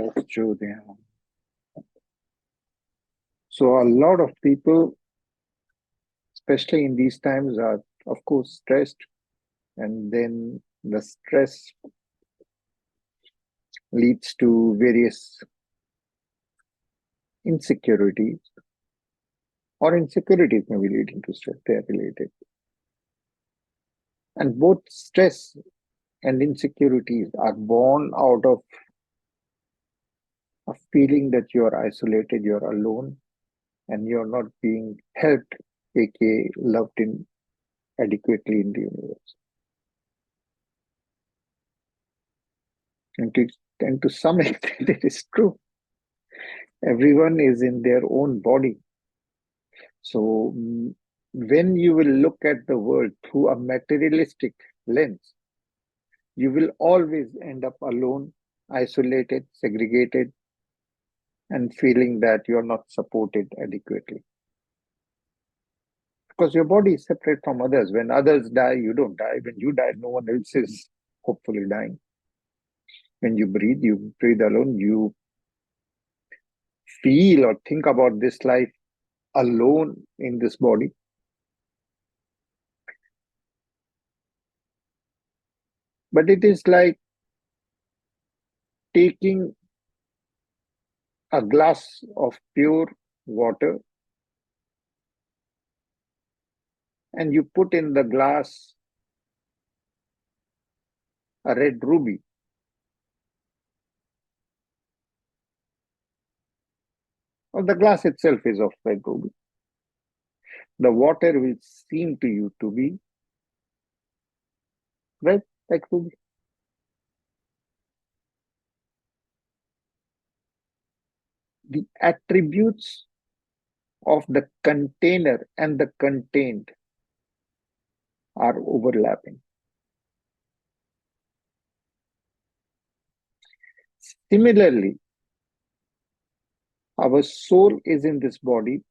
Yes, true. Yeah. So a lot of people, especially in these times, are of course stressed, and then the stress leads to various insecurities, or insecurities may be leading to stress. They are related, and both stress and insecurities are born out of a feeling that you are isolated, you are alone, and you're not being helped, aka loved in adequately in the universe. And to some extent, it is true. Everyone is in their own body. So, when you will look at the world through a materialistic lens, you will always end up alone, isolated, segregated, and feeling that you're not supported adequately. Because your body is separate from others. When others die, you don't die. When you die, no one else is hopefully dying. When you breathe alone, you feel or think about this life alone in this body. But it is like taking a glass of pure water and you put in the glass a red ruby. Or the glass itself is of red ruby. The water will seem to you to be red like ruby. The attributes of the container and the contained are overlapping. Similarly, our soul is in this body,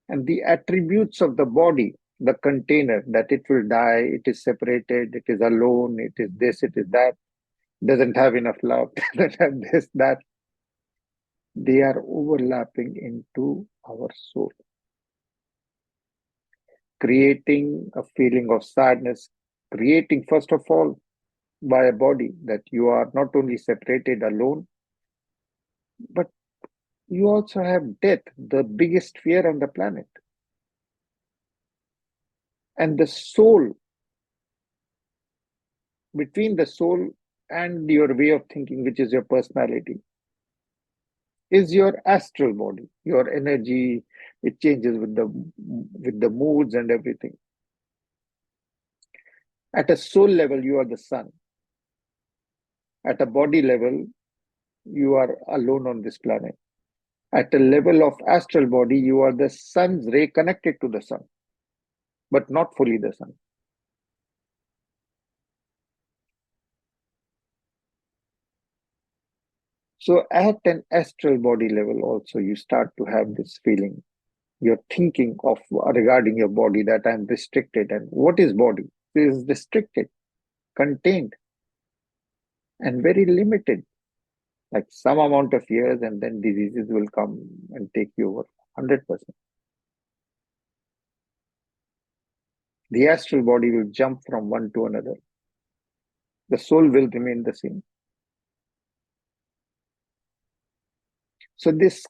and the attributes of the body, the container, that it will die, it is separated, it is alone, it is this, it is that, doesn't have enough love, doesn't have this, that, they are overlapping into our soul, creating a feeling of sadness, creating, first of all, by a body that you are not only separated alone, but you also have death, the biggest fear on the planet. And the soul, between the soul and your way of thinking, which is your personality, is your astral body, your energy. It changes with the moods and everything. At a soul level, you are the sun. At a body level, you are alone on this planet. At a level of astral body, you are the sun's ray connected to the sun, but not fully the sun. So at an astral body level also, you start to have this feeling. You're thinking of regarding your body that I'm restricted. And what is body? It is restricted, contained, and very limited. Like some amount of years, and then diseases will come and take you over 100%. The astral body will jump from one to another. The soul will remain the same. So this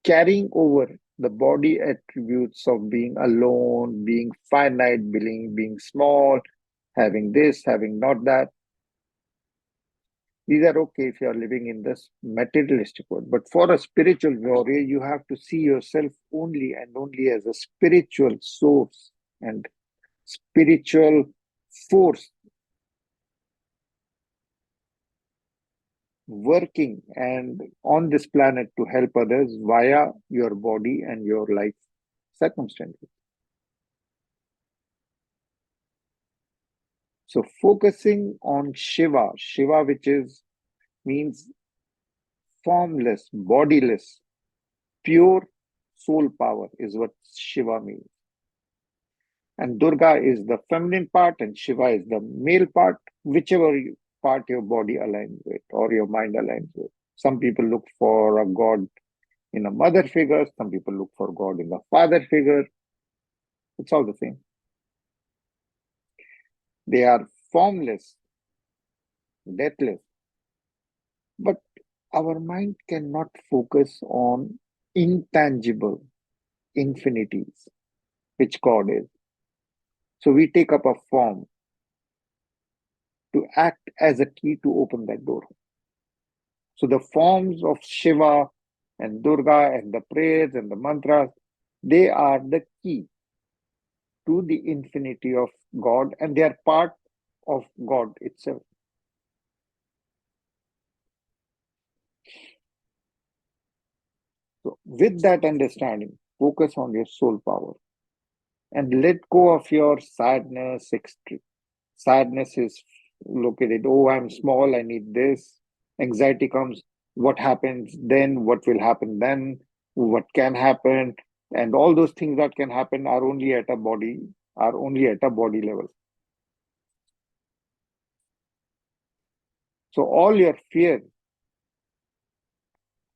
carrying over the body attributes of being alone, being finite, being small, having this, having not that, these are okay if you are living in this materialistic world. But for a spiritual warrior, you have to see yourself only and only as a spiritual source and spiritual force working and on this planet to help others via your body and your life circumstances. So focusing on Shiva, Shiva, which means formless, bodiless, pure soul power, is what Shiva means. And Durga is the feminine part and Shiva is the male part, whichever part your body aligns with or your mind aligns with. Some people look for a God in a mother figure, some people look for God in a father figure. It's all the same. They are formless, deathless, but our mind cannot focus on intangible infinities, which God is. So we take up a form to act as a key to open that door. So the forms of Shiva and Durga and the prayers and the mantras, they are the key to the infinity of God, and they are part of God itself. So with that understanding, focus on your soul power and let go of your sadness. Sadness is located, oh, I'm small, I need this. Anxiety comes, what happens then? What will happen then? What can happen? And all those things that can happen are only at a body level. So all your fears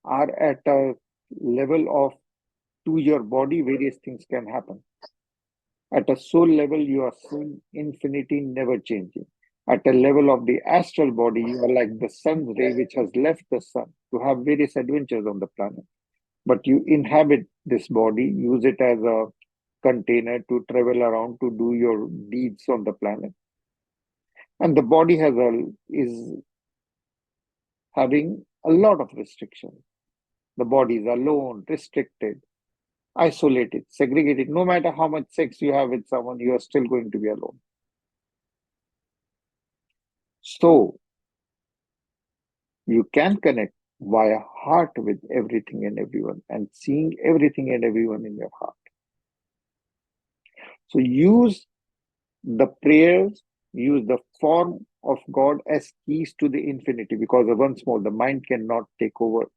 are at a level of to your body, various things can happen. At a soul level, you are seeing infinity never changing. At a level of the astral body, you are like the sun's ray which has left the sun to have various adventures on the planet. But you inhabit this body, use it as a container to travel around to do your deeds on the planet. And the body is having a lot of restrictions. The body is alone, restricted, isolated, segregated. No matter how much sex you have with someone, you are still going to be alone. So you can connect via heart with everything and everyone and seeing everything and everyone in your heart. So use the prayers, use the form of God as keys to the infinity, because once more, the mind cannot take over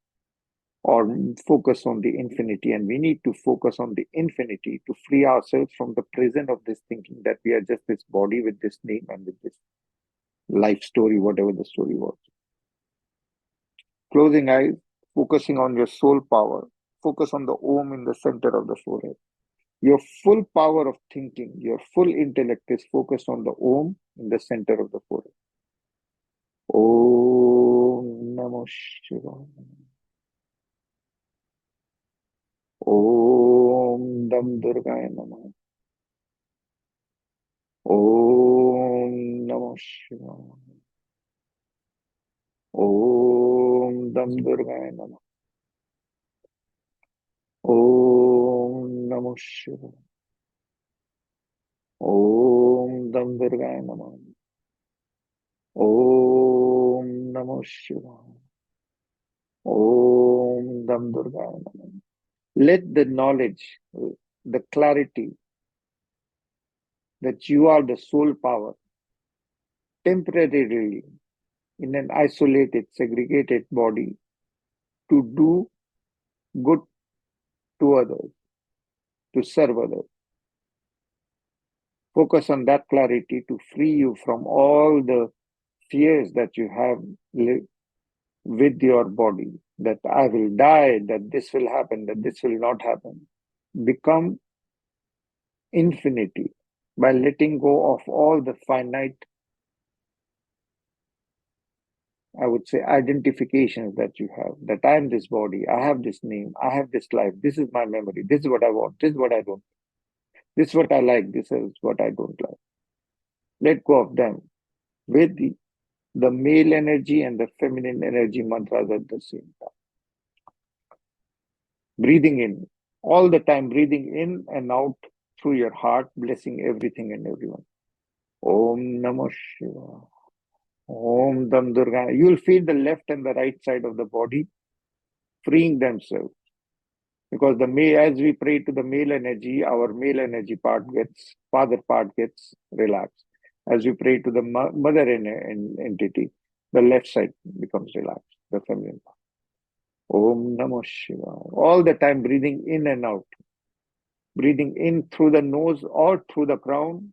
or focus on the infinity. And we need to focus on the infinity to free ourselves from the prison of this thinking that we are just this body with this name and with this life story, whatever the story was. Closing eyes, focusing on your soul power, focus on the Om in the center of the forehead. Your full power of thinking, your full intellect is focused on the Om in the center of the forehead. Om Namo Shivaya. Om Dam Durgaya Namah. Om Namo Shivaya. Om Dam Durgaya Namah. Om Namo Shivaya. Om Dam Durgaya Namah. Om Namo Shivaya. Om Dam Durgaya Namah. Let the knowledge, the clarity that you are the soul power temporarily in an isolated, segregated body to do good to others, to serve others. Focus on that clarity to free you from all the fears that you have with your body, that I will die, that this will happen, that this will not happen. Become infinity by letting go of all the finite, I would say, identifications that you have, that I am this body, I have this name, I have this life, this is my memory, this is what I want, this is what I don't, this is what I like, this is what I don't like. Let go of them with the male energy and the feminine energy mantras at the same time. Breathing in, all the time, breathing in and out through your heart, blessing everything and everyone. Om Namo Shivaya. Om Dam Durga. You will feel the left and the right side of the body freeing themselves. Because as we pray to the male energy, our male energy father part gets relaxed. As we pray to the mother entity, the left side becomes relaxed, the feminine part. Om Namo Shivaya. All the time breathing in and out. Breathing in through the nose or through the crown,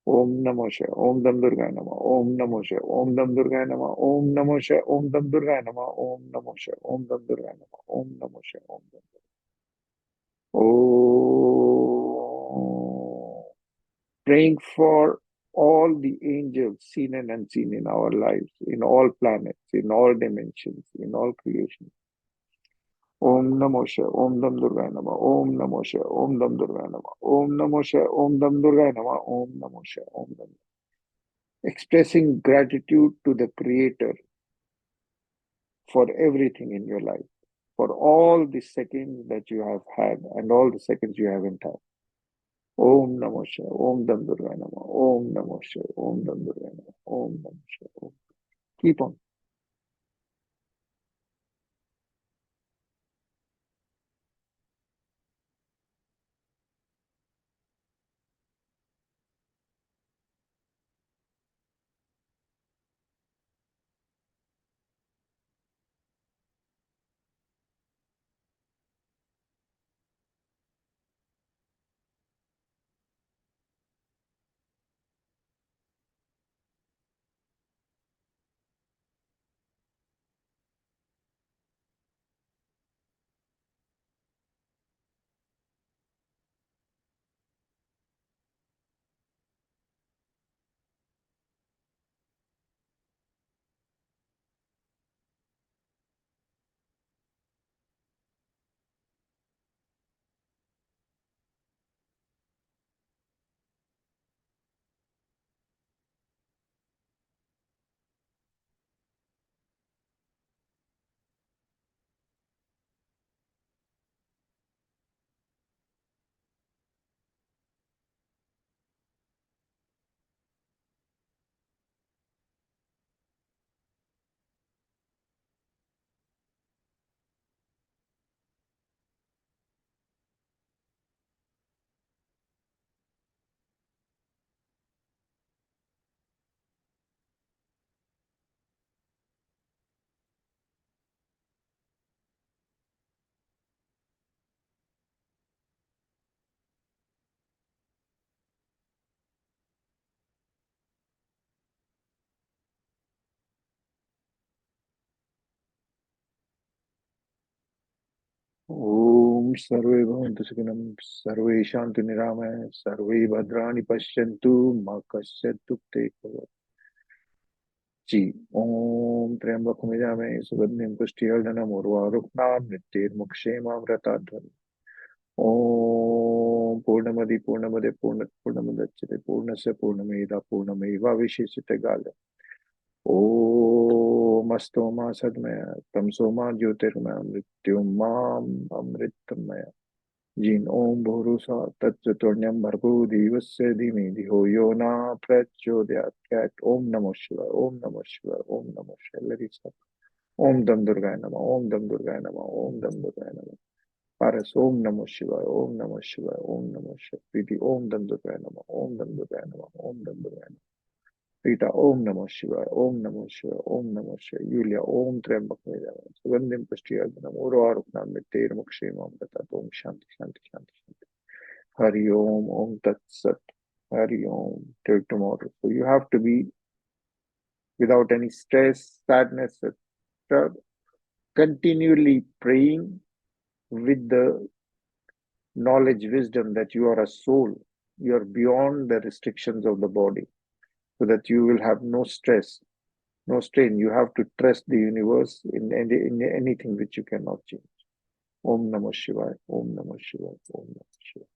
Om Namo Shivaya. Om Dam Durgaya Nama. Om Namo Shivaya. Om Dam Durgaya Nama. Om Namo Shivaya. Om Dam Durgaya Nama. Om Namo Shivaya. Om Dam Durgaya Nama. Om Namo Shivaya. Om Dam Om. Praying for all the angels seen and unseen in our lives, in all planets, in all dimensions, in all creation. Om Namo Shivaya. Om Dam Durgaya Nama. Om Namo Shivaya. Om Dam Durgaya Nama. Om Namo Shivaya. Om Dam Durgaya Nama. Om Namo Shivaya. Om Dam. Expressing gratitude to the Creator for everything in your life, for all the seconds that you have had and all the seconds you haven't had. Om Namo Shivaya. Om Dam Durgaya Nama. Om Namo Shivaya. Om Dam Durgaya Nama. Om Namo Shivaya. Om. Keep on. Om Sarve Bhavantu Sukhinam. Sarve Shantu Nirama. Sarve Bhadrani Pashyantu. Ma Kasyat Dukte Bhavat. जी ओम त्र्यंबकं यजामहे सुगंधिं पुष्टिवर्धनम् उर्वारुकमां मृत्युर्मुक्षेमामृतात् ओम पूर्णमदि पूर्णमदे पूर्णमुदच्यते पूर्णस्य पूर्णमेधा पूर्णमेवावशिष्यते ओम अस्तो मा सद्मय तमसो मा ज्योतिर्मय मृत्युर्माम अमृतमय जीन ओम भूरुसा तत्चतुर्ण्यं भर्गो देवस्य धीमे धियो यो न प्रचोदयात् कैट ओम नमः शिवाय ओम नमः शिवाय ओम नमः शिवाय लेडीज ओम दम दुर्गाय नमः ओम दम दुर्गाय नमः ओम दम दुर्गाय नमः पारस ओम नमः शिवाय ओम नमः शिवाय ओम नमः शिवाय प्रीति ओम दम दुर्गाय नमः ओम दम दुर्गाय नमः ओम दम दुर्गाय नमः प्रीता ओम नमः शिवाय ओम नमः शिवाय ओम नमः शिवाय यूलिया ओम त्र्यंबक सुगंधिम पुष्टिवर्धनम उर्वारुकमां मृत्युर्मुक्षेमां ओम शांति शांति शांति शांति हरि ओम तत्सत हरि ओम till tomorrow. So you have to be without any stress, sadness, etc. Continually praying with the knowledge, wisdom that you are a soul. You are beyond the restrictions of the body, so that you will have no stress, no strain. You have to trust the universe in anything which you cannot change. Om Namah Shivaya. Om Namah Shivaya. Om Namah Shivaya.